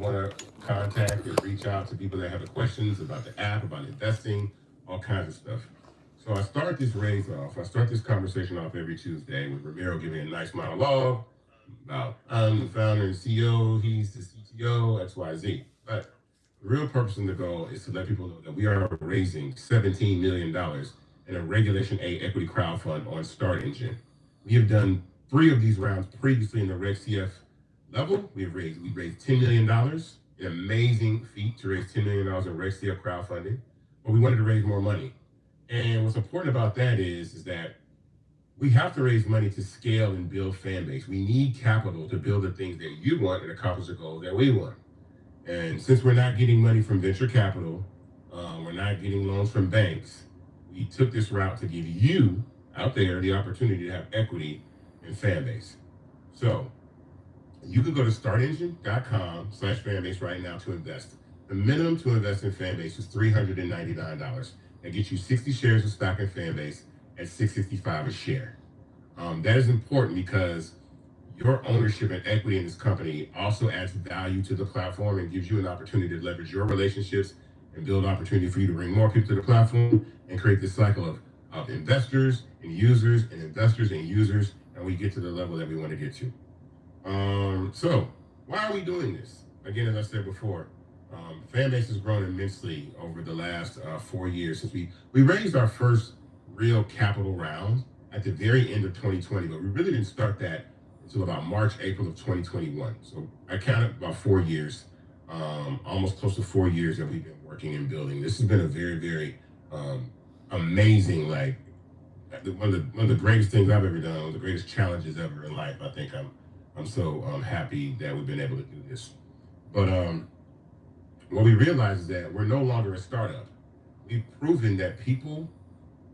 want to contact and reach out to people that have questions about the app, about investing, all kinds of stuff. So I start this raise off. I start this conversation off every Tuesday with Ramiro giving a nice monologue about I'm the founder and CEO, he's the CTO, XYZ. But the real purpose and the goal is to let people know that we are raising $17 million in a Regulation A equity crowdfund on Start Engine. We have done 3 of these rounds previously in the Reg CF level. We raised $10 million, an amazing feat to raise $10 million in Reg CF crowdfunding, but we wanted to raise more money. And what's important about that is that we have to raise money to scale and build fan base. We need capital to build the things that you want and accomplish the goals that we want. And since we're not getting money from venture capital, we're not getting loans from banks, we took this route to give you out there the opportunity to have equity in Fanbase. So you can go to startengine.com/fanbase right now to invest. The minimum to invest in Fanbase is $399. That gets you 60 shares of stock in Fanbase at $665 a share. That is important because your ownership and equity in this company also adds value to the platform and gives you an opportunity to leverage your relationships and build opportunity for you to bring more people to the platform and create this cycle of investors and users and investors and users, and we get to the level that we want to get to. So why are we doing this? Again, as I said before, Fanbase has grown immensely over the last 4 years since we raised our first real capital round at the very end of 2020, but we really didn't start that until about March, April of 2021. So I counted about 4 years, almost close to 4 years that we've been working and building. This has been a very, very amazing, like one of the greatest things I've ever done, one of the greatest challenges ever in life. I think I'm so happy that we've been able to do this. But what we realize is that we're no longer a startup. We've proven that people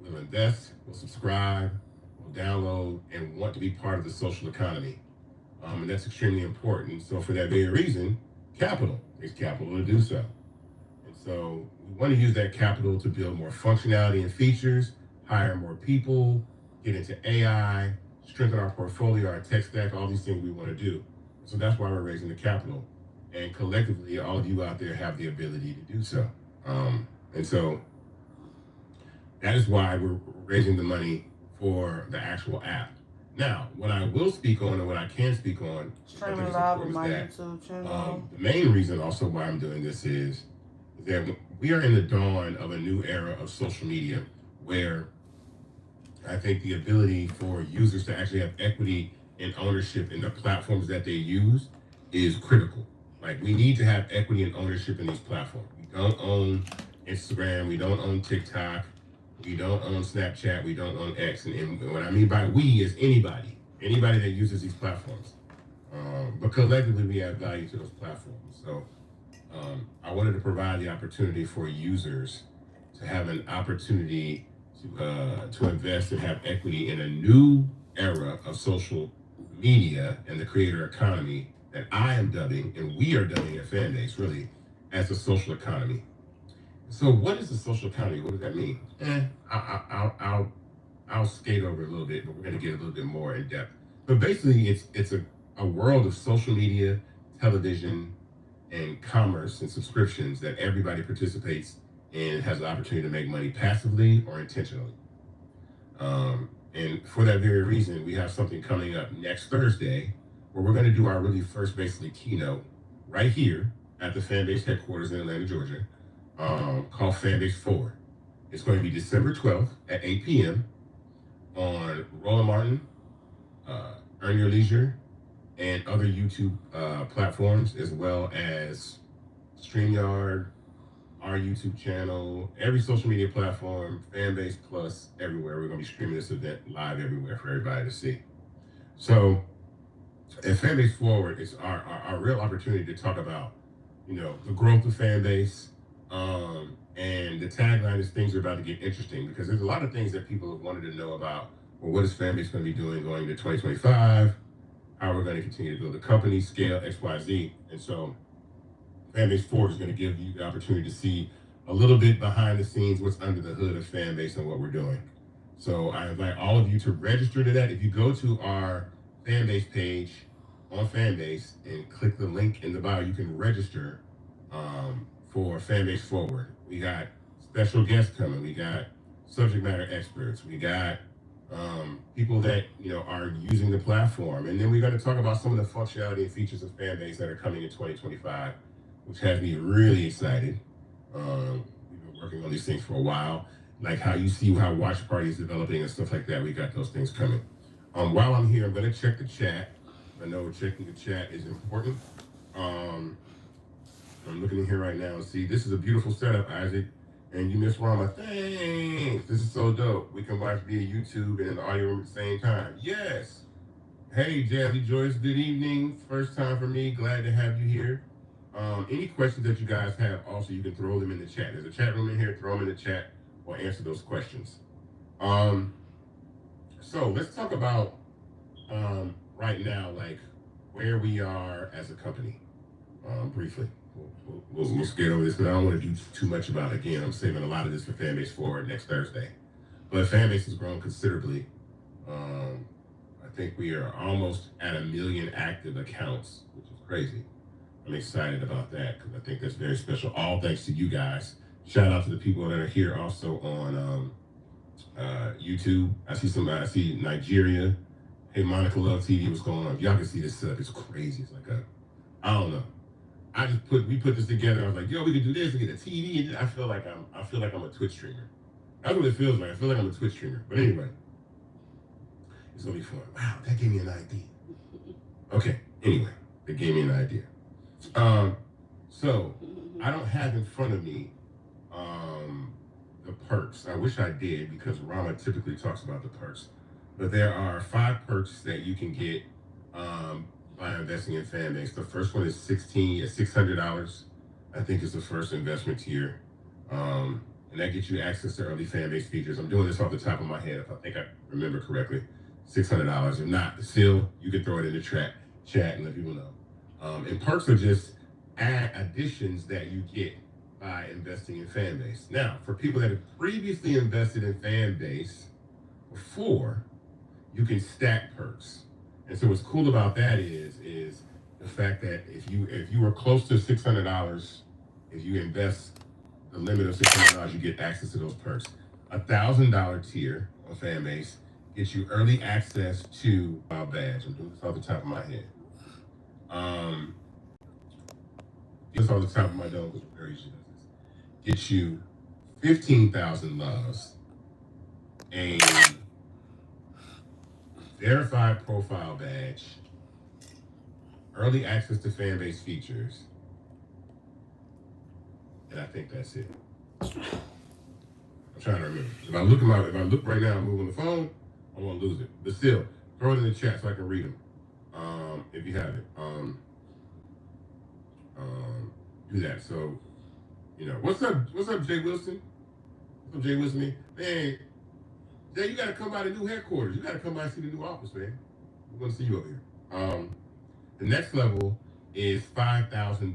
will invest, will subscribe, will download, and want to be part of the social economy. And that's extremely important. So for that very reason, capital is capital to do so. And so we want to use that capital to build more functionality and features, hire more people, get into AI, strengthen our portfolio, our tech stack, all these things we want to do. So that's why we're raising the capital. And collectively, all of you out there have the ability to do so. And so that is why we're raising the money for the actual app. Now, what I will speak on and what I can speak on, streaming live on my YouTube channel. The main reason also why I'm doing this is that we are in the dawn of a new era of social media where I think the ability for users to actually have equity and ownership in the platforms that they use is critical. Like, we need to have equity and ownership in these platforms. We don't own Instagram, we don't own TikTok, we don't own Snapchat, we don't own X. And what I mean by we is anybody that uses these platforms. But collectively, we add value to those platforms. So I wanted to provide the opportunity for users to have an opportunity to invest and have equity in a new era of social media and the creator economy that I am dubbing, and we are dubbing at Fanbase, really, as a social economy. So what is the social economy? What does that mean? I'll skate over a little bit, but we're going to get a little bit more in depth. But basically, it's a world of social media, television, and commerce and subscriptions that everybody participates and has the opportunity to make money passively or intentionally. And for that very reason, we have something coming up next Thursday where we're going to do our really first basically keynote right here at the Fanbase headquarters in Atlanta, Georgia, called Fanbase 4. It's going to be December 12th at 8 p.m. on Roland Martin, Earn Your Leisure, and other YouTube platforms, as well as StreamYard, our YouTube channel, every social media platform, Fanbase Plus, everywhere. We're going to be streaming this event live everywhere for everybody to see. So at Fanbase Forward, it's our real opportunity to talk about, the growth of Fanbase. And the tagline is things are about to get interesting, because there's a lot of things that people have wanted to know about. Well, what is Fanbase going to be doing going into 2025? How we're going to continue to build the company, scale, XYZ. And so Fanbase Forward is going to give you the opportunity to see a little bit behind the scenes, what's under the hood of Fanbase and what we're doing. So I invite all of you to register to that. If you go to our Fanbase page on Fanbase and click the link in the bio. You can register for Fanbase Forward. We got special guests coming. We got subject matter experts. We got people that are using the platform, and then we're going to talk about some of the functionality and features of Fanbase that are coming in 2025, which has me really excited. We've been working on these things for a while, like how you see how Watch Party is developing and stuff like that. We got those things coming. While I'm here, I'm going to check the chat. I know checking the chat is important. I'm looking in here right now. See, this is a beautiful setup, Isaac. And you miss Rama. Thanks. This is so dope. We can watch via YouTube and in the audio room at the same time. Yes. Hey, Jazzy Joyce. Good evening. First time for me. Glad to have you here. Any questions that you guys have, also, you can throw them in the chat. There's a chat room in here. Throw them in the chat. We'll answer those questions. So let's talk about right now, like where we are as a company, briefly. We'll skate over this because I don't want to do too much about it. Again, I'm saving a lot of this for Fanbase Forward next Thursday. But Fanbase has grown considerably. I think we are almost at 1 million active accounts, which is crazy. I'm excited about that because I think that's very special. All thanks to you guys. Shout out to the people that are here also on YouTube. I see Nigeria. Hey, Monica Love TV, what's going on? If y'all can see this stuff, it's crazy. It's like I don't know. We put this together. I was like, yo, we could do this and get a TV. And I feel like I'm a Twitch streamer. That's what it feels like. I feel like I'm a Twitch streamer. But anyway, it's gonna be fun. Wow, that gave me an idea. Okay. Anyway, that gave me an idea. So I don't have in front of me the perks. I wish I did because Rama typically talks about the perks. But there are 5 perks that you can get by investing in Fanbase. The first one is $600. I think is the first investment tier. And that gets you access to early Fanbase features. I'm doing this off the top of my head if I think I remember correctly. $600. If not, still, you can throw it in the chat and let people know. And perks are just additions that you get by investing in Fanbase. Now, for people that have previously invested in Fanbase before, you can stack perks. And so what's cool about that is the fact that if you were close to $600, if you invest the limit of $600, you get access to those perks. $1,000 tier on Fanbase gets you early access to our badge. I'm doing this off the top of my head. Just off the top of my dome because I'm very sure this gets you 15,000 loves, a verified profile badge, early access to Fanbase features, and I think that's it. I'm trying to remember. If I look right now, I'm moving the phone, I won't lose it. But still, throw it in the chat so I can read them. If you have it, do that. So, what's up, Jay Wilson? What's up, Jay Wilson? Man, Jay, you gotta come by the new headquarters. You gotta come by and see the new office, man. We're gonna see you over here. The next level is $5,000.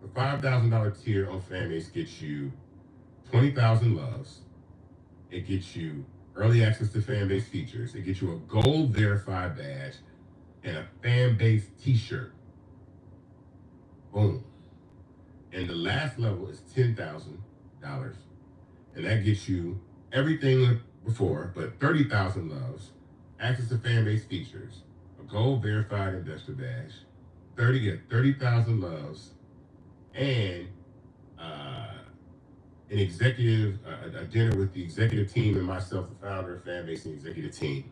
The $5,000 tier on Fanbase gets you 20,000 loves. It gets you early access to Fanbase features. It gets you a gold verified badge and a Fanbase t-shirt. Boom. And the last level is $10,000. And that gets you everything before, but 30,000 loves, access to Fanbase features, a gold verified investor badge, 30,000 loves, and an executive, a dinner with the executive team and myself, the founder of Fanbase and executive team,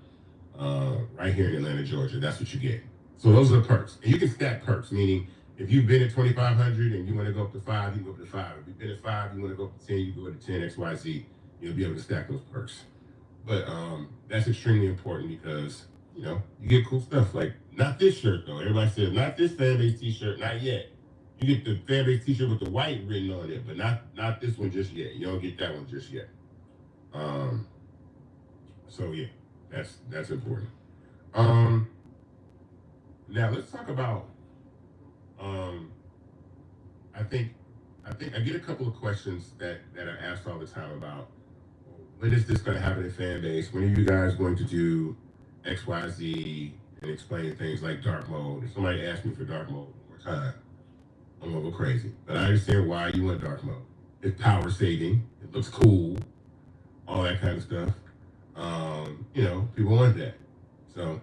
right here in Atlanta, Georgia. That's what you get. So those are the perks. And you can stack perks, meaning if you've been at 2,500 and you want to go up to 5, you go up to 5. If you've been at 5, you want to go up to 10, you go up to 10, XYZ. You'll be able to stack those perks. But that's extremely important because, you get cool stuff. Like, not this shirt, though. Everybody says, not this Fanbase t-shirt, not yet. You get the Fanbase t-shirt with the white written on it, but not this one just yet. You don't get that one just yet. So, yeah, that's important. Now, let's talk about, I think I get a couple of questions that are asked all the time about, when is this going to happen in Fanbase? When are you guys going to do XYZ? and explaining things like dark mode. If somebody asks me for dark mode one more time, I'm gonna go crazy. But I understand why you want dark mode. It's power saving. It looks cool. All that kind of stuff. People want that. So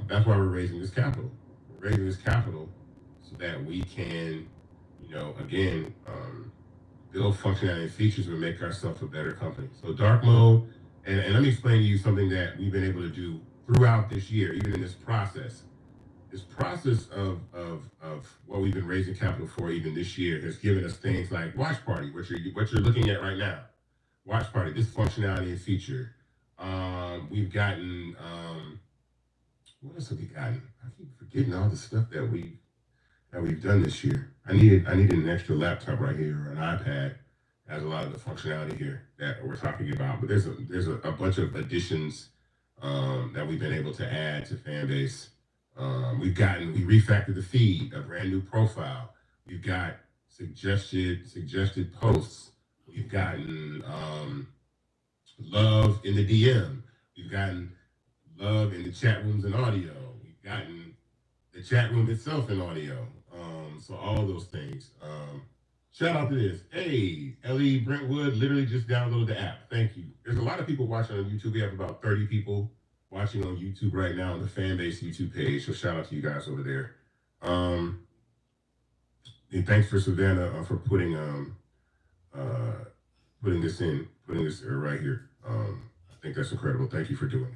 that's why we're raising this capital. We're raising this capital so that we can, again, build functionality and features and make ourselves a better company. So dark mode, and let me explain to you something that we've been able to do throughout this year, even in this process. This process of what we've been raising capital for even this year has given us things like Watch Party, what you're looking at right now. Watch Party, this functionality and feature. We've gotten what else have we gotten? I keep forgetting all the stuff that we've done this year. I needed an extra laptop right here or an iPad. Has a lot of the functionality here that we're talking about. But there's a bunch of additions that we've been able to add to Fanbase. We refactored the feed, a brand new profile. We've got suggested posts. We've gotten love in the DM. We've gotten love in the chat rooms and audio. We've gotten the chat room itself in audio. So all those things. Shout out to this. Hey, Ellie Brentwood literally just downloaded the app. Thank you. There's a lot of people watching on YouTube. We have about 30 people watching on YouTube right now on the Fanbase YouTube page. So shout out to you guys over there. And thanks for Savannah for putting this right here. I think that's incredible. Thank you for doing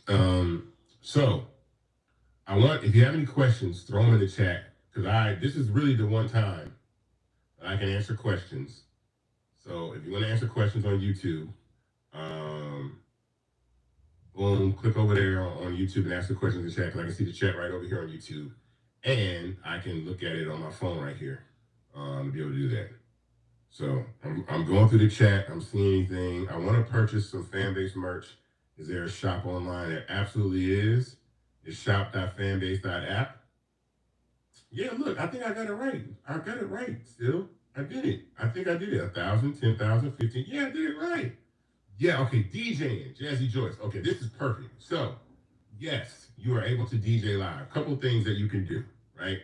that. So if you have any questions, throw them in the chat, because this is really the one time that I can answer questions. So if you want to answer questions on YouTube, boom, click over there on YouTube and ask the questions in the chat, because I can see the chat right over here on YouTube, and I can look at it on my phone right here to be able to do that. So I'm going through the chat. I'm seeing anything. I want to purchase some Fanbase merch. Is there a shop online? There absolutely is. It's shop.fanbase.app. Yeah, look, I think I got it right. I got it right still. I did it. I think I did it. 1,000, 10,000, 15. Yeah, I did it right. Yeah, okay, DJing, Jazzy Joyce. Okay, this is perfect. So, yes, you are able to DJ live. A couple things that you can do, right?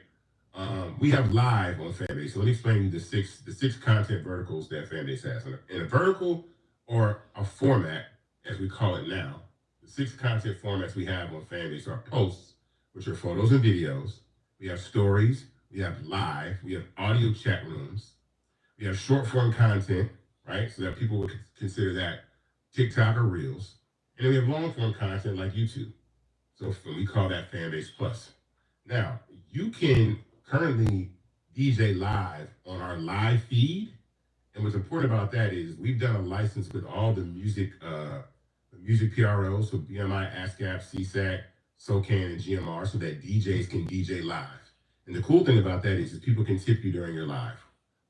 We have live on Fanbase. So let me explain to you the six content verticals that Fanbase has. In a vertical or a format, as we call it now, the 6 content formats we have on Fanbase are posts, which are photos and videos. We have stories. We have live. We have audio chat rooms. We have short form content, right? So that people would consider that TikTok or Reels. And then we have long form content like YouTube. So we call that Fanbase Plus. Now, you can currently DJ live on our live feed. And what's important about that is we've done a license with all the music PROs, so BMI, ASCAP, CSAC, SOCAN, and GMR, so that DJs can DJ live. And the cool thing about that is people can tip you during your live.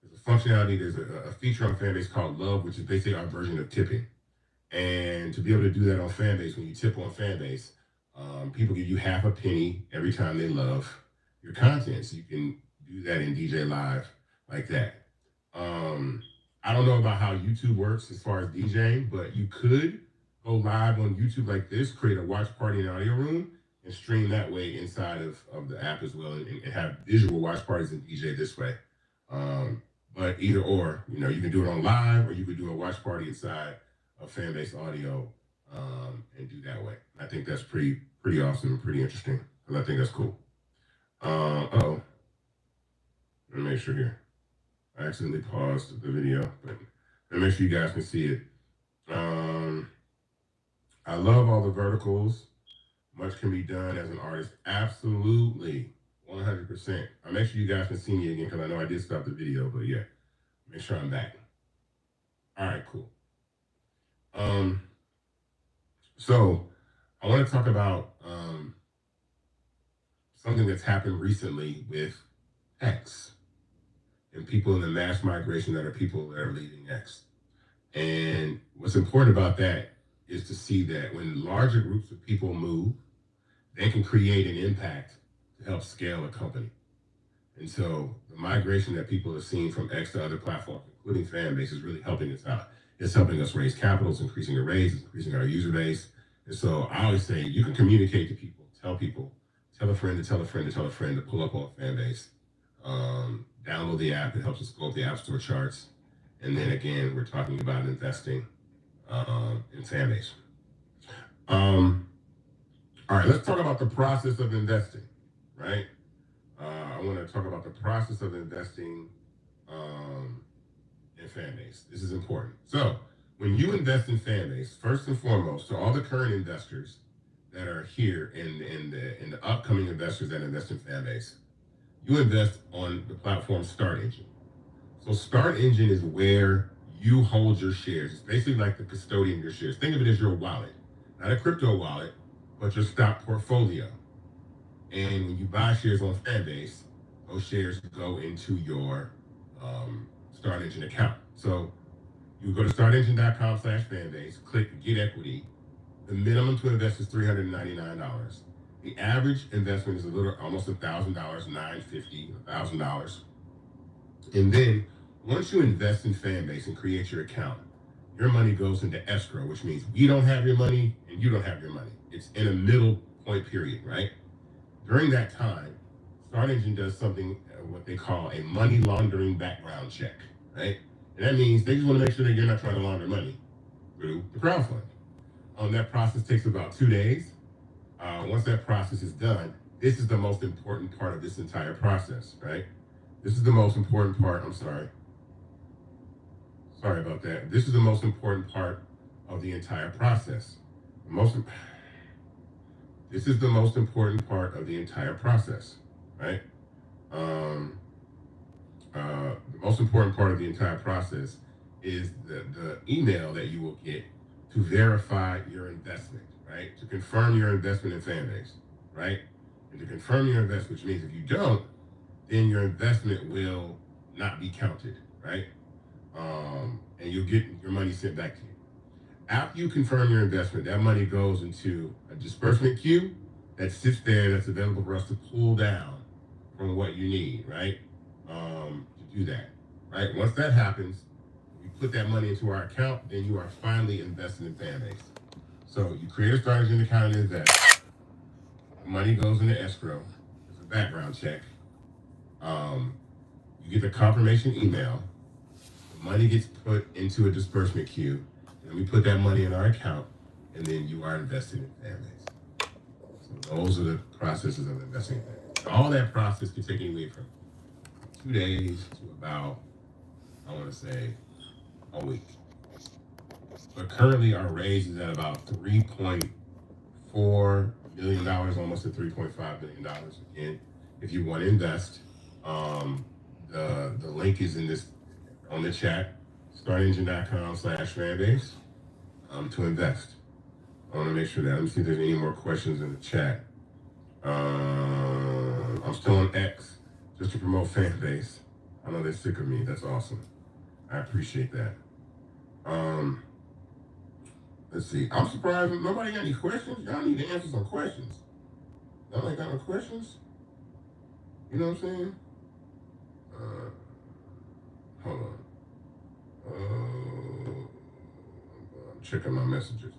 There's a functionality, there's a feature on Fanbase called Love, which is basically our version of tipping. And to be able to do that on Fanbase, when you tip on Fanbase, people give you half a penny every time they love your content. So you can do that in DJ live like that. I don't know about how YouTube works as far as DJing, but you could go live on YouTube like this, create a watch party in audio room, and stream that way inside of the app as well, and have visual watch parties and DJ this way. But either or, you can do it on live, or you could do a watch party inside of Fanbase audio and do that way. I think that's pretty awesome and pretty interesting, because I think that's cool. Let me make sure here. I accidentally paused the video, but let me make sure you guys can see it. I love all the verticals. Much can be done as an artist. Absolutely. 100%. I'll make sure you guys can see me again, because I know I did stop the video, but yeah, make sure I'm back. All right, cool. So I want to talk about something that's happened recently with X and people in the mass migration that are people that are leaving X. And what's important about that is to see that when larger groups of people move, they can create an impact to help scale a company. And so the migration that people have seen from X to other platforms, including Fanbase, is really helping us out. It's helping us raise capital, it's increasing the raise, it's increasing our user base, And so I always say you can communicate to people, tell a friend to tell a friend to tell a friend to pull up on Fanbase. Download the app. It helps us go up the App Store charts. And then again, we're talking about investing in Fanbase. All right, let's talk about the process of investing, right? I want to talk about the process of investing in Fanbase. This is important. So, when you invest in Fanbase, first and foremost, to all the current investors that are here and the upcoming investors that invest in Fanbase, you invest on the platform Start Engine. So Start Engine is where you hold your shares. It's basically like the custodian of your shares. Think of it as your wallet, not a crypto wallet, but your stock portfolio. And when you buy shares on Fanbase, those shares go into your Start Engine account. So you go to startengine.com/Fanbase, click Get Equity. The minimum to invest is $399. The average investment is almost $1,000, $950, $1,000. And then once you invest in Fanbase and create your account, your money goes into escrow, which means we don't have your money and you don't have your money. It's in a middle point period, right? During that time, Start Engine does something, what they call a money laundering background check, right? And that means they just want to make sure that you're not trying to launder money through the crowdfund. That process takes about 2 days. Once that process is done, this is the most important part of this entire process, right? This is the most important part. I'm sorry. Sorry about that. This is the most important part of the entire process. This is the most important part of the entire process, right? The most important part of the entire process is the email that you will get to verify your investment, right? To confirm your investment in Fanbase, right? And to confirm your investment, which means if you don't, then your investment will not be counted, right? And you'll get your money sent back to you. After you confirm your investment, that money goes into a disbursement queue that sits there that's available for us to pull down from what you need, right? To do that, right? Once that happens, we put that money into our account, then you are finally invested in Fanbase. So you create a Start Engine account and invest. The money goes into escrow. It's a background check. You get the confirmation email. The money gets put into a disbursement queue, and we put that money in our account, and then you are invested in Fanbase. So those are the processes of investing in Fanbase. All that process can take anywhere from 2 days to about, I want to say, a week. But currently our raise is at about $3.4 million, almost at $3.5 billion. Again, if you want to invest, the link is in this on the chat, startengine.com/Fanbase to invest. I want to make sure that. Let me see if there's any more questions in the chat. I'm still on X just to promote Fanbase. I know they're sick of me. That's awesome. I appreciate that. Let's see. I'm surprised nobody got any questions. Y'all need to answer some questions. Y'all ain't got no questions? You know what I'm saying? Hold on. I'm checking my messages.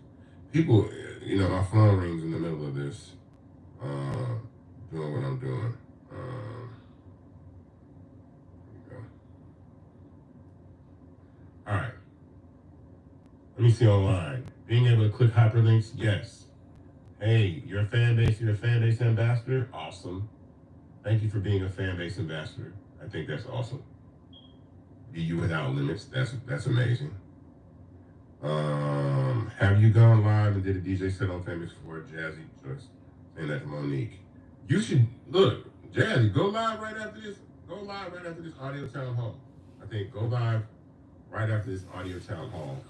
People, my phone rings in the middle of this. Doing what I'm doing. Here we go. All right. Let me see online. Being able to click hyperlinks, yes. Hey, you're a Fanbase ambassador? Awesome. Thank you for being a Fanbase ambassador. I think that's awesome. Be you without limits. That's amazing. Have you gone live and did a DJ set on Fanbase before? Jazzy, just saying that to Monique. You should look, Jazzy, go live right after this. Go live right after this audio town hall. I think go live right after this audio town hall.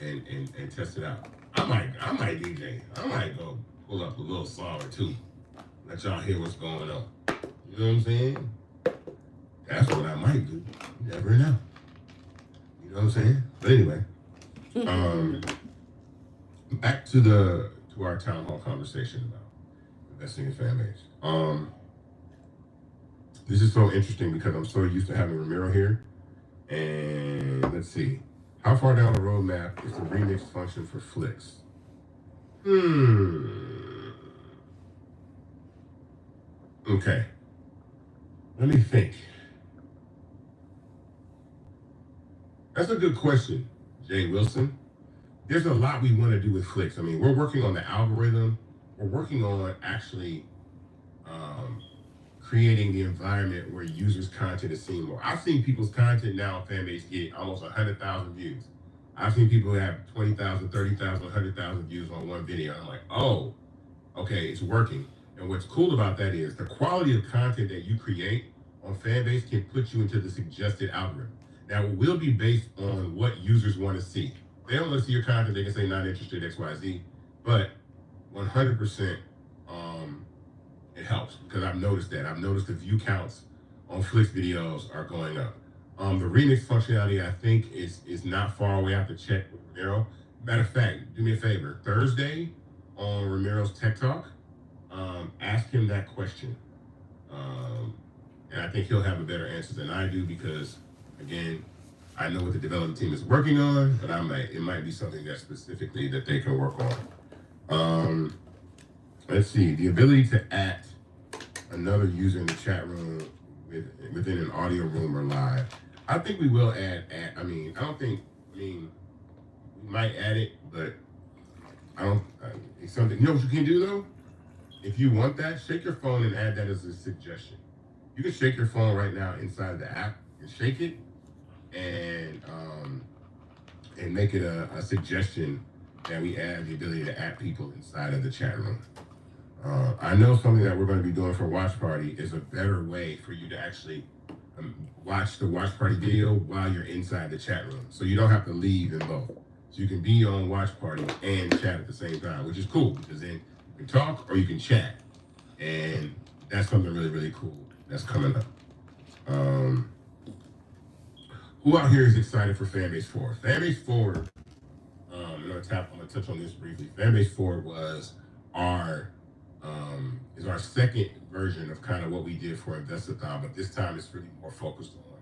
And test it out. I might DJ. I might go pull up a little song or two. Let y'all hear what's going on. You know what I'm saying? That's what I might do. You never know. You know what I'm saying? But anyway, back to our town hall conversation about investing in Fanbase. This is so interesting because I'm so used to having Ramiro here. And let's see. How far down the roadmap is the remix function for Flicks? Okay. Let me think. That's a good question, Jay Wilson. There's a lot we want to do with Flicks. I mean, we're working on the algorithm. We're working on actually creating the environment where users' content is seen more. I've seen people's content now on Fanbase get almost 100,000 views. I've seen people have 20,000, 30,000, 100,000 views on one video. I'm like, oh, okay, it's working. And what's cool about that is the quality of content that you create on Fanbase can put you into the suggested algorithm. Now, it will be based on what users want to see. If they don't want to see your content, they can say not interested, X, Y, Z. But 100%, it helps because I've noticed that. I've noticed the view counts on Flicks videos are going up. The remix functionality, I think, is not far away. I have to check with Ramiro. Matter of fact, do me a favor. Thursday on Ramiro's Tech Talk, ask him that question. And I think he'll have a better answer than I do because, again, I know what the development team is working on, but it might be something that specifically that they can work on. Let's see, the ability to add another user in the chat room within an audio room or live. I think we will add we might add it, but it's something, you know what you can do though? If you want that, shake your phone and add that as a suggestion. You can shake your phone right now inside the app and shake it and make it a suggestion that we add the ability to add people inside of the chat room. I know something that we're going to be doing for Watch Party is a better way for you to actually watch the Watch Party video while you're inside the chat room. So you don't have to leave in both. So you can be on Watch Party and chat at the same time, which is cool because then you can talk or you can chat. And that's something really, really cool that's coming up. Who out here is excited for Fanbase 4? Fanbase 4, I'm going to touch on this briefly. Fanbase 4 was is our second version of kind of what we did for Investathon, but this time it's really more focused on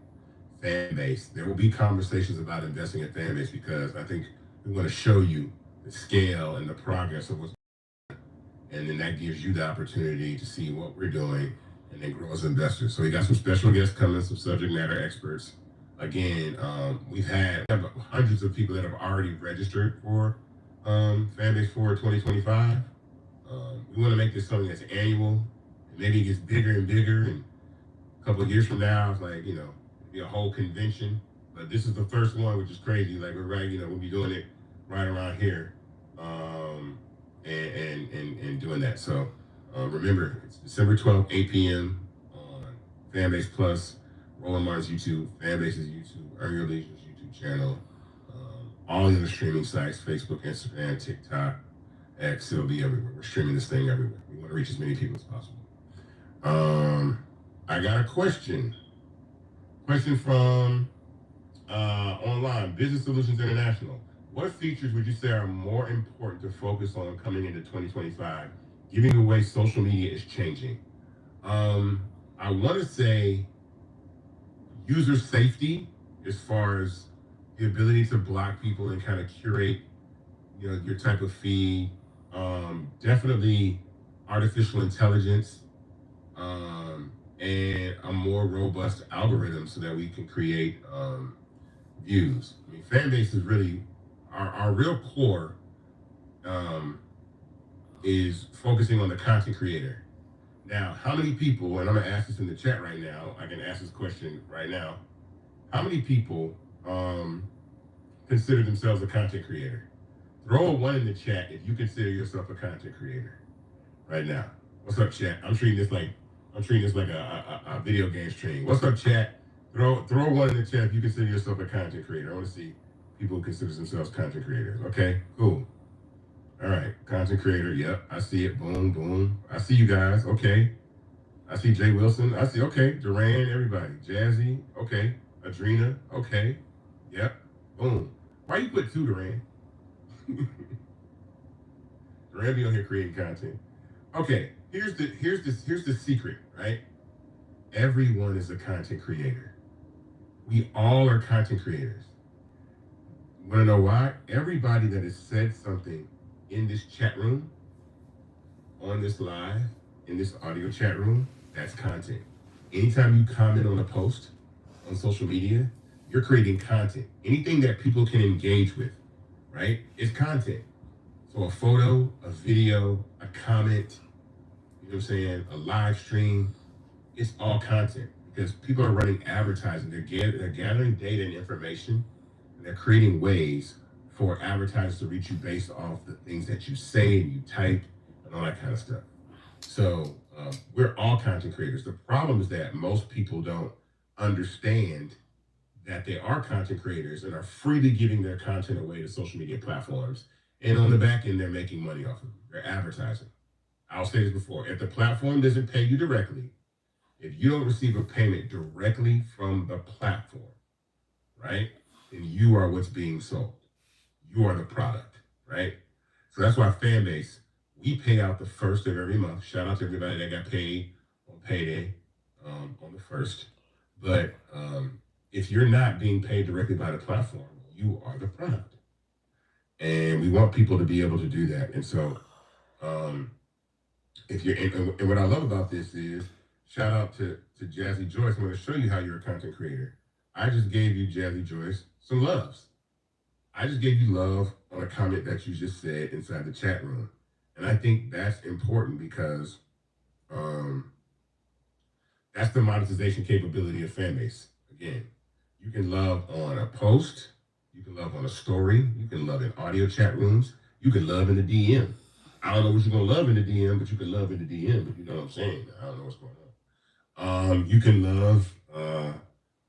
Fanbase. There will be conversations about investing in Fanbase because I think we want to show you the scale and the progress of what's going on, and then that gives you the opportunity to see what we're doing and then grow as investors. So we got some special guests coming, some subject matter experts. Again, we have hundreds of people that have already registered for Fanbase 4 2025. We want to make this something that's annual. And maybe it gets bigger and bigger. And a couple of years from now, it's like, it'll be a whole convention. But this is the first one, which is crazy. Like we're right, we'll be doing it right around here, and doing that. So remember, it's December 12th, 8 p.m. on Fanbase Plus, Roland Martin's YouTube, Fanbase's YouTube, Earn Your Leisure's YouTube channel, all the other streaming sites, Facebook, Instagram, TikTok, X, it'll be everywhere. We're streaming this thing everywhere. We want to reach as many people as possible. I got a question. Question from online, Business Solutions International. What features would you say are more important to focus on coming into 2025, given the way social media is changing? I want to say user safety, as far as the ability to block people and kind of curate, your type of feed. Definitely artificial intelligence, and a more robust algorithm so that we can create views. I mean, Fanbase is really our real core, is focusing on the content creator. Now, how many people, and I'm gonna ask this in the chat right now, I can ask this question right now. How many people consider themselves a content creator? Throw a 1 in the chat if you consider yourself a content creator right now. What's up, chat? I'm treating this like a video game stream. What's up, chat? Throw a 1 in the chat if you consider yourself a content creator. I want to see people who consider themselves content creators. Okay, cool. All right, content creator. Yep, I see it. Boom, boom. I see you guys. Okay. I see Jay Wilson. I see, okay, Duran, everybody. Jazzy, okay. Adrena, okay. Yep, boom. Why you put 2, Duran? Duran be on here creating content. Okay, here's the secret, right? Everyone is a content creator. We all are content creators. Want to know why? Everybody that has said something in this chat room, on this live, in this audio chat room, that's content. Anytime you comment on a post on social media, you're creating content. Anything that people can engage with, right, is content. So a photo, a video, a comment, you know what I'm saying, a live stream, it's all content because people are running advertising. They're gathering data and information, and they're creating ways for advertisers to reach you based off the things that you say and you type and all that kind of stuff. So we're all content creators. The problem is that most people don't understand that they are content creators and are freely giving their content away to social media platforms. And on the back end, they're making money off of it. They're advertising. I'll say this before. If the platform doesn't pay you directly, if you don't receive a payment directly from the platform, right, then you are what's being sold. You are the product, right? So that's why Fanbase, we pay out the first of every month. Shout out to everybody that got paid on payday on the first. But if you're not being paid directly by the platform, you are the product. And we want people to be able to do that. And so if you're, and what I love about this is, shout out to Jazzy Joyce. I'm going to show you how you're a content creator. I just gave you, Jazzy Joyce, some loves. I just gave you love on a comment that you just said inside the chat room. And I think that's important because that's the monetization capability of Fanbase. Again, you can love on a post, you can love on a story, you can love in audio chat rooms, you can love in the DM. I don't know what you're going to love in the DM, but you can love in the DM, but you know what I'm saying. I don't know what's going on. You can love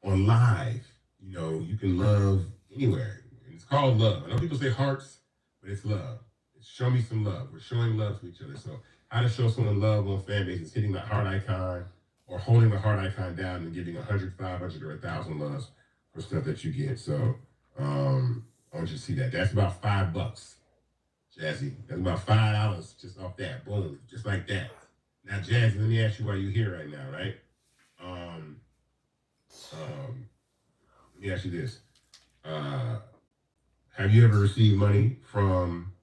on live. You know, you can love anywhere. It's called love. I know people say hearts, but it's love. It's show me some love. We're showing love to each other. So how to show someone love on Fanbase is hitting the heart icon or holding the heart icon down and giving 100, 500, or 1,000 loves for stuff that you get. So I want you to see that. That's about $5, Jazzy. That's about $5 just off that. Boom, just like that. Now, Jazzy, let me ask you why you're here right now, right? Let me ask you this. Have you ever received money from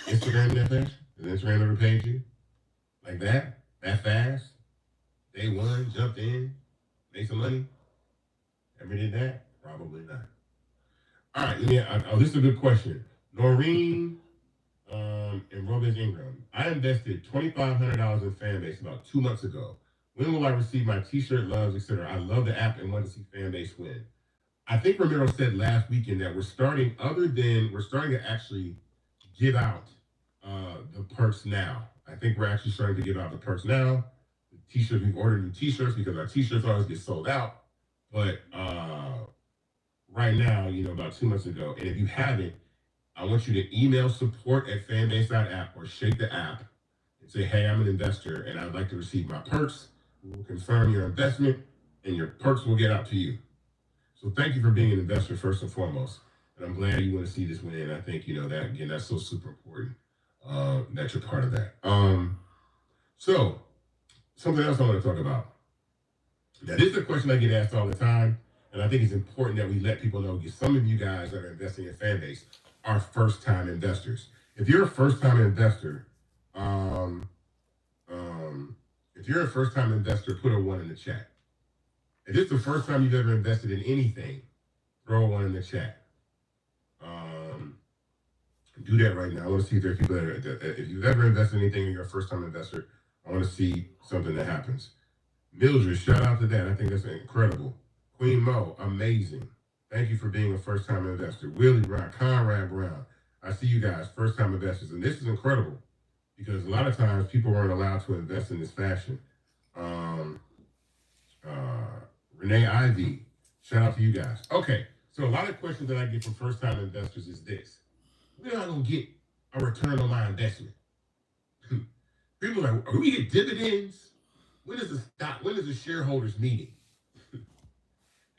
Instagram that fast? Has Instagram ever paid you? Like that? That fast? Day one, jumped in, made some money? Ever did that? Probably not. All right, this is a good question. Noreen and Robin Ingram. I invested $2,500 in Fanbase about 2 months ago. When will I receive my t-shirt, loves, etc.? I love the app and want to see Fanbase win. I think Romero said last weekend that we're starting to actually give out the perks now. I think we're actually starting to give out the perks now. The t-shirts, we've ordered new t-shirts because our t-shirts always get sold out. But right now, about 2 months ago, and if you haven't, I want you to email support@fanbase.app or shake the app and say, hey, I'm an investor and I'd like to receive my perks. We will confirm your investment and your perks will get out to you. So thank you for being an investor first and foremost. And I'm glad you want to see this win. I think, that, again, that's so super important that you're part of that. So something else I want to talk about. Now, this is a question I get asked all the time. And I think it's important that we let people know, because some of you guys that are investing in Fanbase are first-time investors. If you're a first-time investor, put a 1 in the chat. If it's the first time you've ever invested in anything, throw a 1 in the chat. Do that right now. I want to see if there are people if you've ever invested in anything and you're a first-time investor, I want to see something that happens. Mildred, shout out to that. I think that's incredible. Queen Mo, amazing. Thank you for being a first-time investor. Willie Brown, Conrad Brown. I see you guys, first-time investors. And this is incredible because a lot of times people weren't allowed to invest in this fashion. Renee Ivy, shout out to you guys. Okay, so a lot of questions that I get from first-time investors is this. When am I going to get a return on my investment? People are like, are we get dividends? When is the shareholders meeting?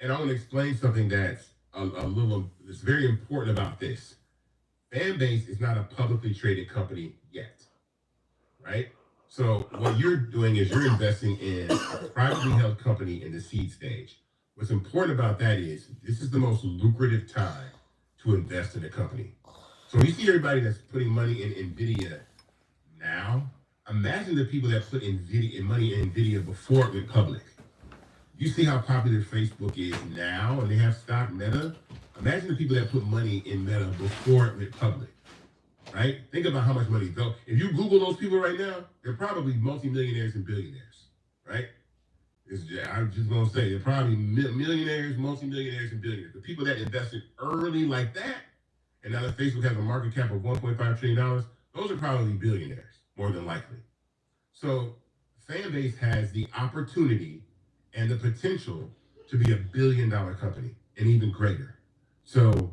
And I want to explain something that's that's very important about this. Fanbase is not a publicly traded company yet, right? So what you're doing is you're investing in a privately held company in the seed stage. What's important about that is this is the most lucrative time to invest in a company. So you see everybody that's putting money in NVIDIA now. Imagine the people that put money in NVIDIA before it went public. You see how popular Facebook is now, and they have stock Meta. Imagine the people that put money in Meta before it went public, right? Think about how much money go. If you Google those people right now, they're probably multimillionaires and billionaires, right? I'm just gonna say they're probably millionaires, multimillionaires, and billionaires. The people that invested early like that, and now that Facebook has a market cap of $1.5 trillion, those are probably billionaires, more than likely. So Fanbase has the opportunity and the potential to be $1 billion company and even greater. So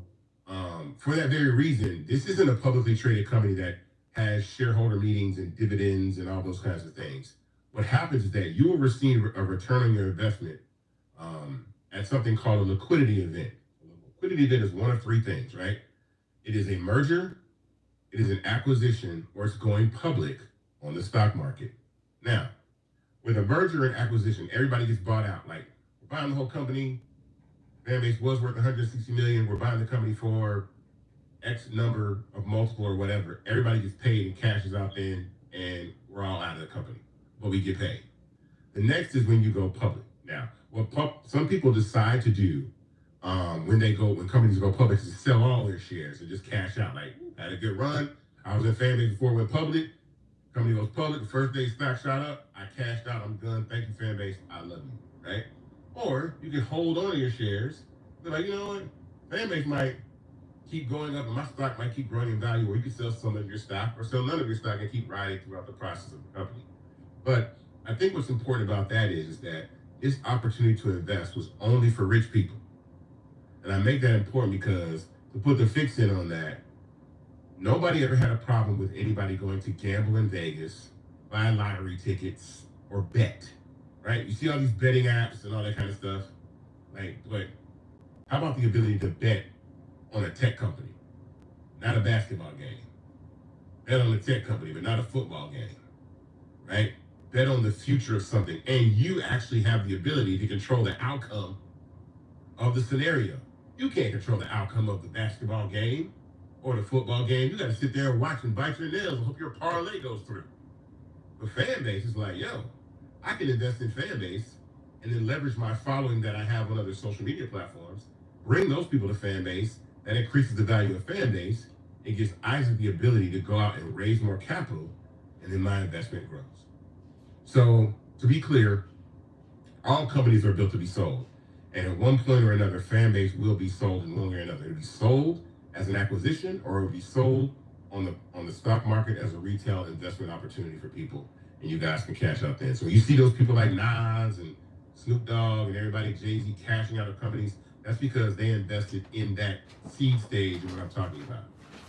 for that very reason, this isn't a publicly traded company that has shareholder meetings and dividends and all those kinds of things. What happens is that you will receive a return on your investment at something called a liquidity event. A liquidity event is one of three things, right? It is a merger, it is an acquisition, or it's going public on the stock market. Now, with a merger and acquisition, everybody gets bought out. Like, we're buying the whole company. Fanbase was worth $160 million. We're buying the company for X number of multiple or whatever. Everybody gets paid and cashes out then, and we're all out of the company, but we get paid. The next is when you go public. Now, what some people decide to do when companies go public is to sell all their shares and just cash out. Like, I had a good run. I was in Fanbase before it went public. Company goes public. The first day stock shot up. I cashed out. I'm done. Thank you, Fanbase. I love you. Right? Or you can hold on to your shares. They're like, you know what? Fanbase might keep going up and my stock might keep growing in value, or you can sell some of your stock or sell none of your stock and keep riding throughout the process of the company. But I think what's important about that is that this opportunity to invest was only for rich people. And I make that important because to put the fix in on that, nobody ever had a problem with anybody going to gamble in Vegas, buy lottery tickets, or bet, right? You see all these betting apps and all that kind of stuff. Like, but how about the ability to bet on a tech company, not a basketball game? Bet on a tech company, but not a football game, right? Bet on the future of something, and you actually have the ability to control the outcome of the scenario. You can't control the outcome of the basketball game or the football game. You got to sit there and watch and bite your nails and hope your parlay goes through. But Fanbase is like, yo, I can invest in Fanbase and then leverage my following that I have on other social media platforms, bring those people to Fanbase. That increases the value of Fanbase. It gives Isaac the ability to go out and raise more capital, and then my investment grows. So to be clear, all companies are built to be sold. And at one point or another, Fanbase will be sold in one way or another. It'll be sold as an acquisition, or it'll be sold on the stock market as a retail investment opportunity for people, and you guys can cash out then. So you see those people like Nas and Snoop Dogg and everybody, Jay-Z, cashing out of companies. That's because they invested in that seed stage of what I'm talking about.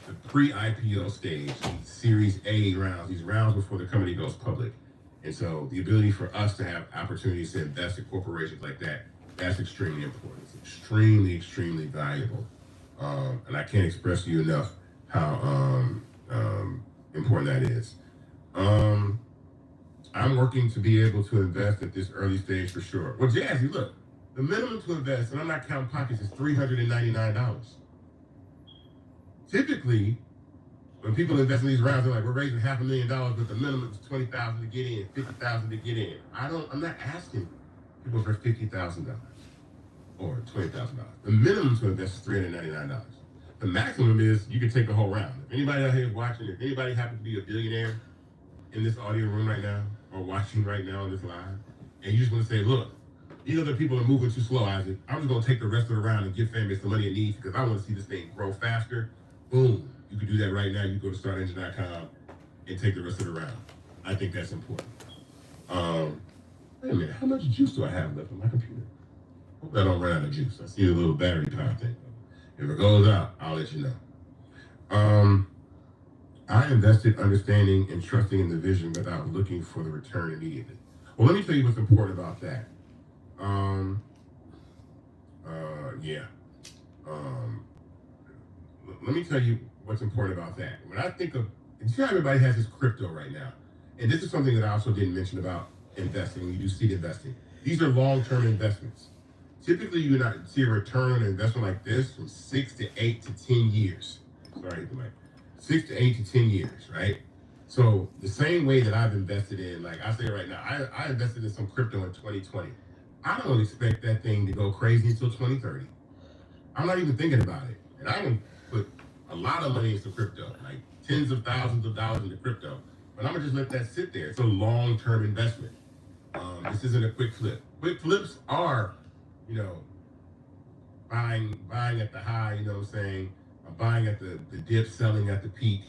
The pre-IPO stage, these Series A rounds, these rounds before the company goes public. And so the ability for us to have opportunities to invest in corporations like that, that's extremely important. It's extremely, extremely valuable. And I can't express to you enough how important that is. I'm working to be able to invest at this early stage for sure. Well, Jazzy, look, the minimum to invest, and I'm not counting pockets, is $399. Typically, when people invest in these rounds, they're like, we're raising $500,000, but the minimum is $20,000 to get in, $50,000 to get in. I'm not asking people for $50,000 or $20,000. The minimum to invest is $399. The maximum is you can take the whole round. If anybody out here is watching, if anybody happens to be a billionaire in this audio room right now, or watching right now on this live, and you just want to say, look, these other people are moving too slow, Isaac. I'm just going to take the rest of the round and give Fanbase the money it needs because I want to see this thing grow faster. Boom. You can do that right now. You go to startengine.com and take the rest of the round. I think that's important. Wait a minute. How much juice do I have left on my computer? Hope I don't run out of juice. I see a little battery power thing. If it goes out, I'll let you know. I invested understanding and trusting in the vision without looking for the return immediately. Well, let me tell you what's important about that. Let me tell you what's important about that. When I think of, you see how everybody has this crypto right now, and this is something that I also didn't mention about investing when you do seed investing. These are long-term investments. typically you not see a return on an investment like this from 6 to 8 to 10 years. Sorry, the mic. 6 to 8 to 10 years, right? So the same way that I've invested in, like I say right now, I invested in some crypto in 2020. I don't expect that thing to go crazy until 2030. I'm not even thinking about it. And I can put a lot of money into crypto, like tens of thousands of dollars into crypto. But I'm gonna just let that sit there. It's a long-term investment. This isn't a quick flip. Quick flips are, you know, buying at the high, you know what I'm saying? Buying at the dip, selling at the peak,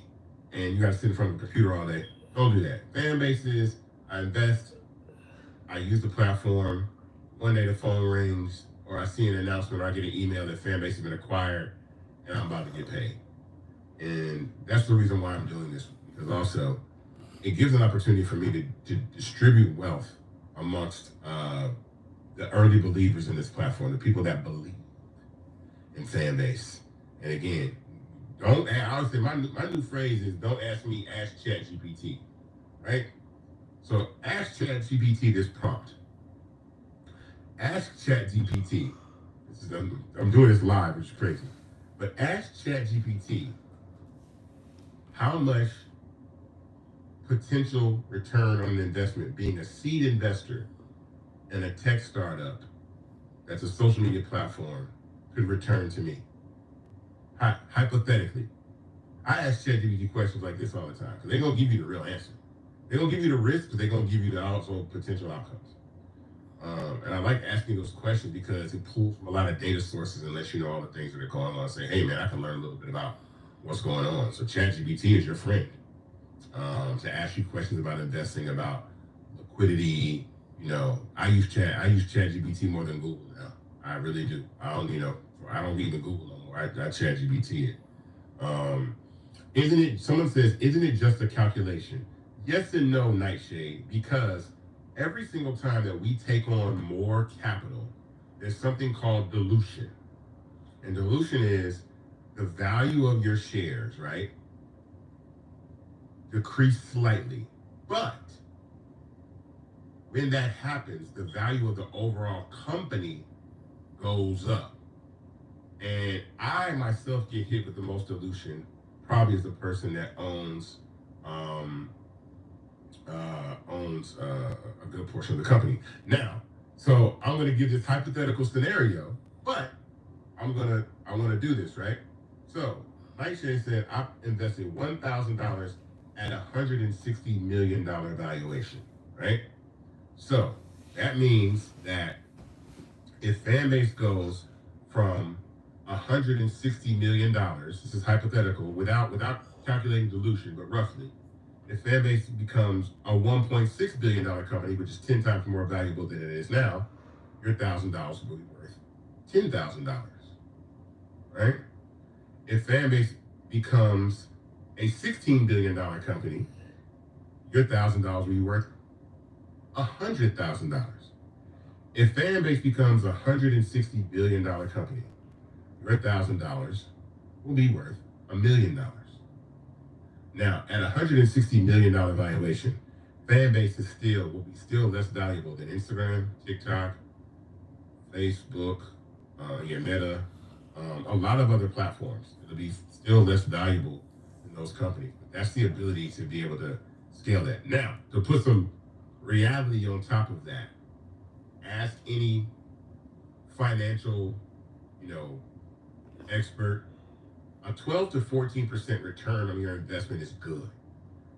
and you gotta sit in front of a computer all day. Don't do that. Fanbase is, I invest, I use the platform, one day the phone rings, or I see an announcement or I get an email that Fanbase has been acquired and I'm about to get paid. And that's the reason why I'm doing this, because also it gives an opportunity for me to distribute wealth amongst the early believers in this platform, the people that believe in Fanbase. And again, I would say my new phrase is don't ask me, ask ChatGPT, right? So ask ChatGPT this prompt. Ask ChatGPT. I'm doing this live, which is crazy. But ask ChatGPT how much potential return on an investment being a seed investor in a tech startup that's a social media platform could return to me. Hypothetically, I ask ChatGPT questions like this all the time because they're gonna give you the real answer. They're gonna give you the risk, but they're gonna give you the also potential outcomes. And I like asking those questions because it pulls from a lot of data sources and lets you know all the things that are going on. Say, hey man, I can learn a little bit about what's going on. So ChatGPT is your friend to ask you questions about investing, about liquidity. You know, I use ChatGPT more than Google now. I really do. I don't even Google no more. I ChatGPT it. Isn't it? Someone says, isn't it just a calculation? Yes and no, Nightshade, because every single time that we take on more capital, there's something called dilution. And dilution is the value of your shares, right? Decrease slightly. But when that happens, the value of the overall company goes up. And I myself get hit with the most dilution, probably as the person that owns a good portion of the company. Now, so I'm going to give this hypothetical scenario, but I want to do this, right? So, Nightshade said I invested $1,000 at $160 million valuation, right? So that means that if Fanbase goes from $160 million, this is hypothetical, without calculating dilution, but roughly, if Fanbase becomes a $1.6 billion company, which is 10 times more valuable than it is now, your $1,000 will be worth $10,000, right? If Fanbase becomes a $16 billion company, your $1,000 will be worth $100,000. If Fanbase becomes a $160 billion company, your $1,000 will be worth $1 million. Now, at $160 million valuation, Fanbase will be still less valuable than Instagram, TikTok, Facebook, your Meta, a lot of other platforms. It'll be still less valuable than those companies. But that's the ability to be able to scale that. Now, to put some reality on top of that, ask any financial, expert. A 12 to 14% return on your investment is good.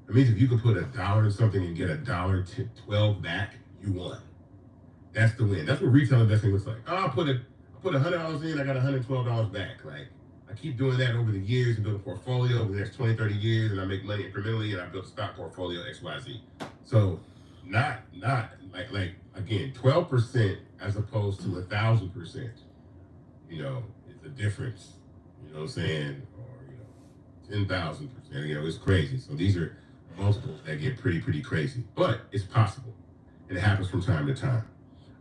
That means if you can put $1 in something and get $1.12 back, you won. That's the win. That's what retail investing looks like. Oh, I put $100 in, I got $112 back. Like, I keep doing that over the years and build a portfolio over the next 20, 30 years, and I make money incrementally, and I build a stock portfolio XYZ. So not like again, 12% as opposed to 1,000%, it's a difference. You know what I'm saying? Or 10,000%. It's crazy. So these are multiples that get pretty crazy. But it's possible. And it happens from time to time.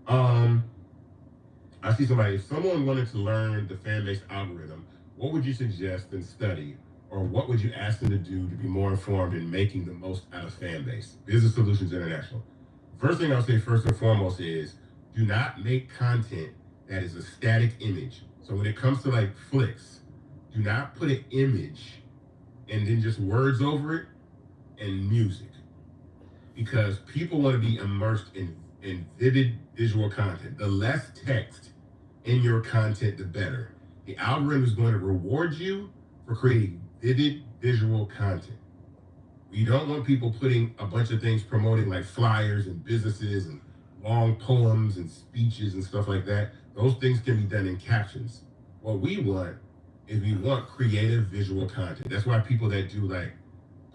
I see somebody, if someone wanted to learn the Fanbase algorithm, what would you suggest and study? Or what would you ask them to do to be more informed in making the most out of Fanbase? Business Solutions International. First thing I'll say first and foremost is do not make content that is a static image. So when it comes to like flicks, do not put an image and then just words over it and music, because people want to be immersed in vivid visual content. The less text in your content, the better. The algorithm is going to reward you for creating vivid visual content. We don't want people putting a bunch of things promoting like flyers and businesses and long poems and speeches and stuff like that. Those things can be done in captions. What we want is we want creative visual content. That's why people that do like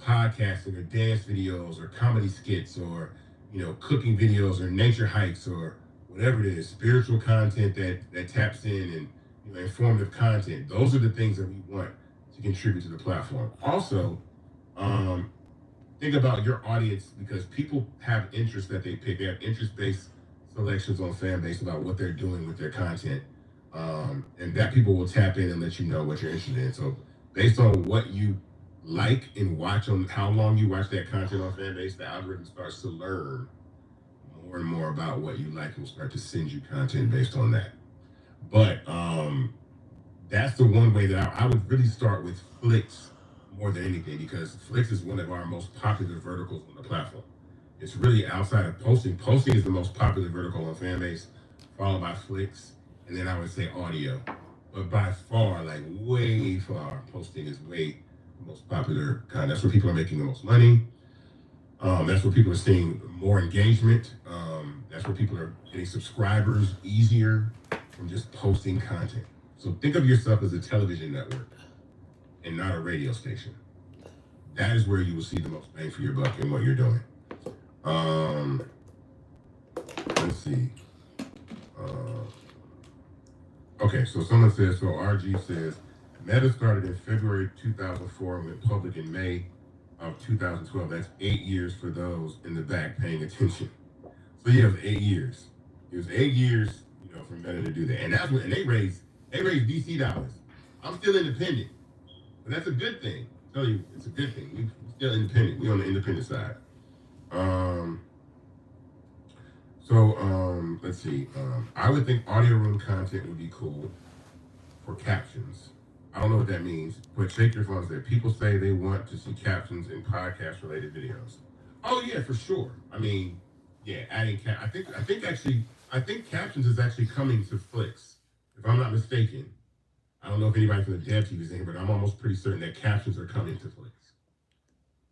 podcasting or dance videos or comedy skits or cooking videos or nature hikes or whatever it is, spiritual content that taps in, and informative content. Those are the things that we want to contribute to the platform. Also, think about your audience, because people have interests that they pick. They have interest-based selections on Fanbase about what they're doing with their content, and that people will tap in and let you know what you're interested in. So based on what you like and watch, on how long you watch that content on Fanbase, the algorithm starts to learn more and more about what you like and will start to send you content based on that. But that's the one way that I would really start with flicks more than anything, because flicks is one of our most popular verticals on the platform. It's really outside of posting. Posting is the most popular vertical on Fanbase, followed by flicks, and then I would say audio. But by far, like way far, posting is way the most popular kind. That's where people are making the most money. That's where people are seeing more engagement. That's where people are getting subscribers easier from just posting content. So think of yourself as a television network and not a radio station. That is where you will see the most bang for your buck in what you're doing. Let's see. Okay, so someone says, so RG says, Meta started in February 2004 and went public in May of 2012. That's 8 years for those in the back paying attention. So yeah, it was 8 years. It was 8 years, for Meta to do that. And that's when, and they raised VC dollars. I'm still independent, but that's a good thing. I tell you, it's a good thing. We're still independent. We're on the independent side. Let's see. I would think audio room content would be cool for captions. I don't know what that means, but shake your phones there. People say they want to see captions in podcast related videos. Oh yeah, for sure. I mean, yeah, adding I think captions is actually coming to Flicks, if I'm not mistaken. I don't know if anybody from the dev team is in here, but I'm almost pretty certain that captions are coming to Flicks.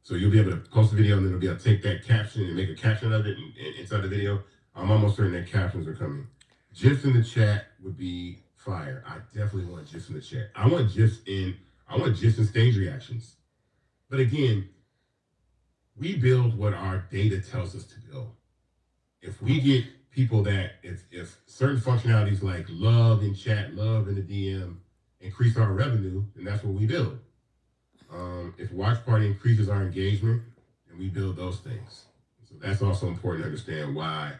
So you'll be able to post a video and then it'll be able to take that caption and make a caption of it inside the video. I'm almost certain that captions are coming. GIFs in the chat would be fire. I definitely want GIFs in the chat. I want GIFs and stage reactions. But again, we build what our data tells us to build. If we get people that, if certain functionalities like love in chat, love in the DM increase our revenue, then that's what we build. If watch party increases our engagement, then we build those things. So that's also important to understand why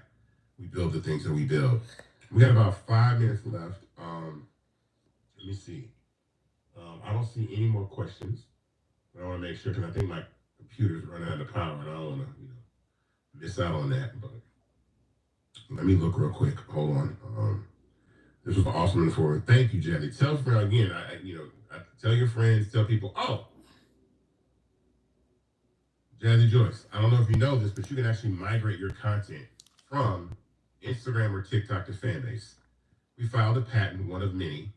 we build the things that we build. We got about 5 minutes left. Let me see. I don't see any more questions, but I want to make sure, because I think my computer's running out of power and I don't want to, miss out on that. But let me look real quick. Hold on. This was awesome and forward. Thank you, Jelly. Tell a friend again. I tell your friends, tell people. Oh, Jazzy Joyce. I don't know if you know this, but you can actually migrate your content from Instagram or TikTok to Fanbase. We filed a patent, one of many,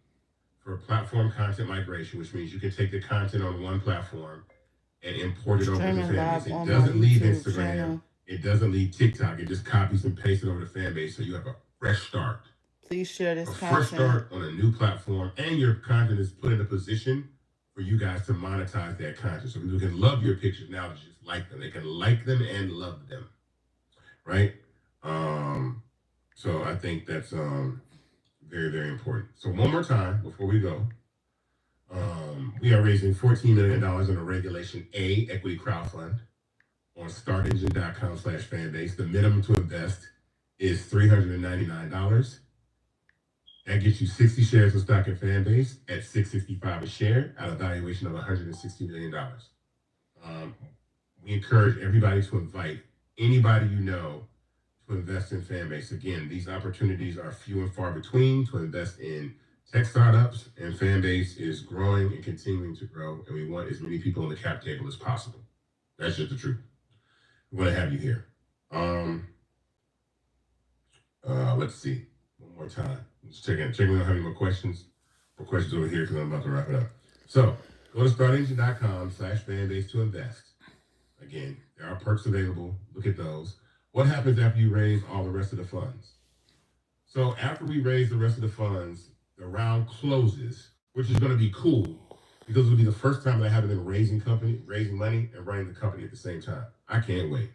for platform content migration, which means you can take the content on one platform and import it over to Fanbase. It doesn't leave Instagram. It doesn't leave TikTok. It just copies and pastes it over to Fanbase, so you have a fresh start. Please share this content. Fresh start on a new platform, and your content is put in a position for you guys to monetize that content. So people can love your pictures now, to just like them. They can like them and love them, right? So I think that's very, very important. So one more time before we go, we are raising $14 million in a Regulation A equity crowdfund on startengine.com/fanbase. The minimum to invest is $399. That gets you 60 shares of stock in Fanbase at $665 a share at a valuation of $160 million. We encourage everybody to invite anybody you know to invest in Fanbase. Again, these opportunities are few and far between to invest in tech startups, and Fanbase is growing and continuing to grow, and we want as many people on the cap table as possible. That's just the truth. We want to have you here. Let's see. One more time. Let's check in. Check in. We don't have any more questions. More questions over here because I'm about to wrap it up. So go to startengine.com/Fanbase to invest. Again, there are perks available. Look at those. What happens after you raise all the rest of the funds? So after we raise the rest of the funds, the round closes, which is going to be cool because it'll be the first time that I haven't been raising money and running the company at the same time. I can't wait.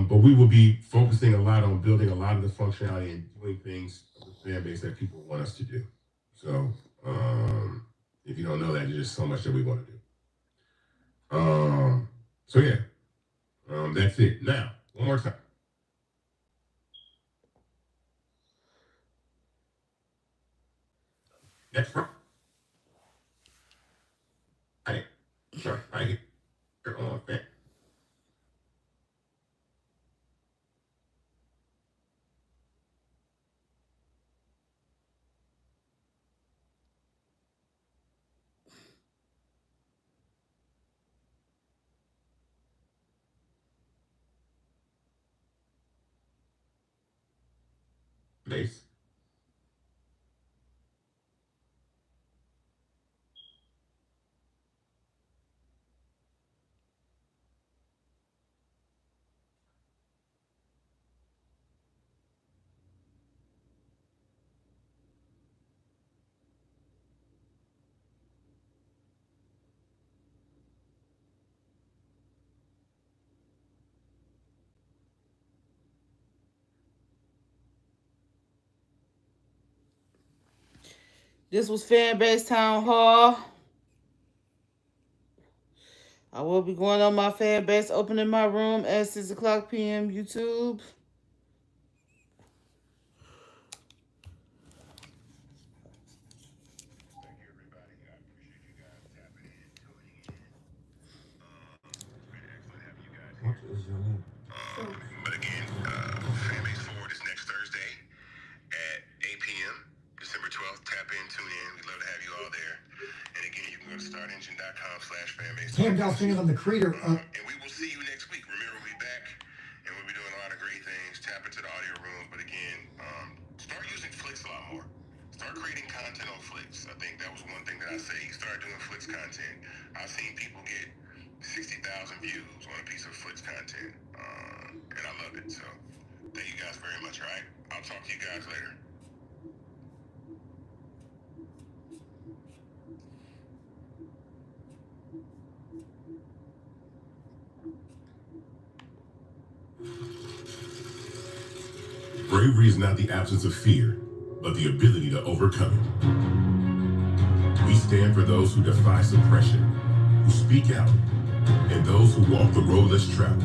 But we will be focusing a lot on building a lot of the functionality and doing things with Fanbase that people want us to do. So if you don't know that, there's just so much that we want to do. So yeah, that's it. Now, one more time. That's right. Sure, I get your own thing. Base. This was Fanbase Town Hall. I will be going on my Fanbase, opening my room at 6 o'clock p.m. YouTube. Thank you, everybody. I appreciate you guys tapping in, tuning in. It's been excellent having you guys here. What is your name? But again, Fanbase Forward is next Thursday at 8 p.m. December 12th. Tap in, tune in. We'd love to have you all there. And again, you can go to startengine.com/Fanbase. Cam Galston, I'm the creator. And we will see you next week. Remember, we'll be back, and we'll be doing a lot of great things. Tap into the audio room. But again, start using Flix a lot more. Start creating content on Flix. I think that was one thing that I say. Start doing Flix content. I've seen people get 60,000 views on a piece of Flix content, and I love it. So thank you guys very much. All right, I'll talk to you guys later. Bravery is not the absence of fear, but the ability to overcome it. We stand for those who defy suppression, who speak out, and those who walk the road less traveled.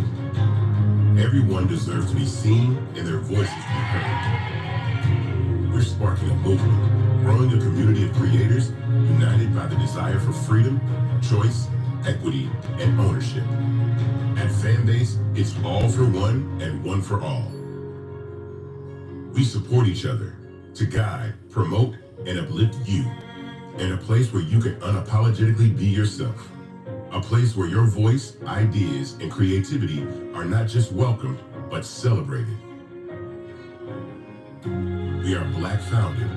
Everyone deserves to be seen and their voices be heard. We're sparking a movement, growing a community of creators united by the desire for freedom, choice, equity, and ownership. At Fanbase, it's all for one and one for all. We support each other to guide, promote, and uplift you in a place where you can unapologetically be yourself. A place where your voice, ideas, and creativity are not just welcomed, but celebrated. We are Black founded,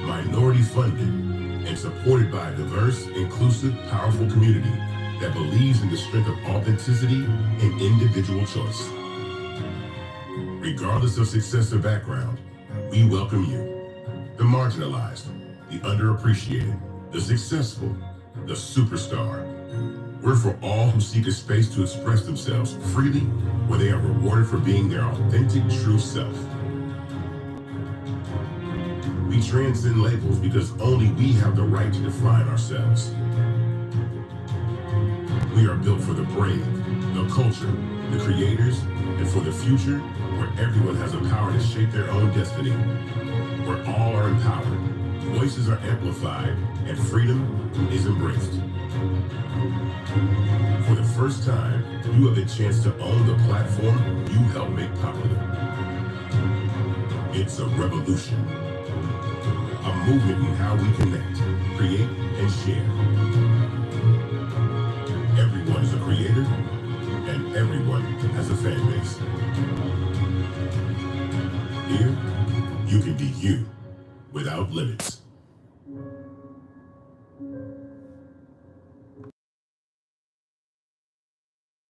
minority funded, and supported by a diverse, inclusive, powerful community that believes in the strength of authenticity and individual choice. Regardless of success or background, we welcome you. The marginalized, the underappreciated, the successful, the superstar. We're for all who seek a space to express themselves freely, where they are rewarded for being their authentic, true self. We transcend labels because only we have the right to define ourselves. We are built for the brave, the culture, the creators, and for the future where everyone has the power to shape their own destiny. Where all are empowered, voices are amplified, and freedom is embraced. For the first time, you have the chance to own the platform you helped make popular. It's a revolution. A movement in how we connect, create, and share. Everyone is a creator, and everyone has a fan base. Here, you can be you without limits.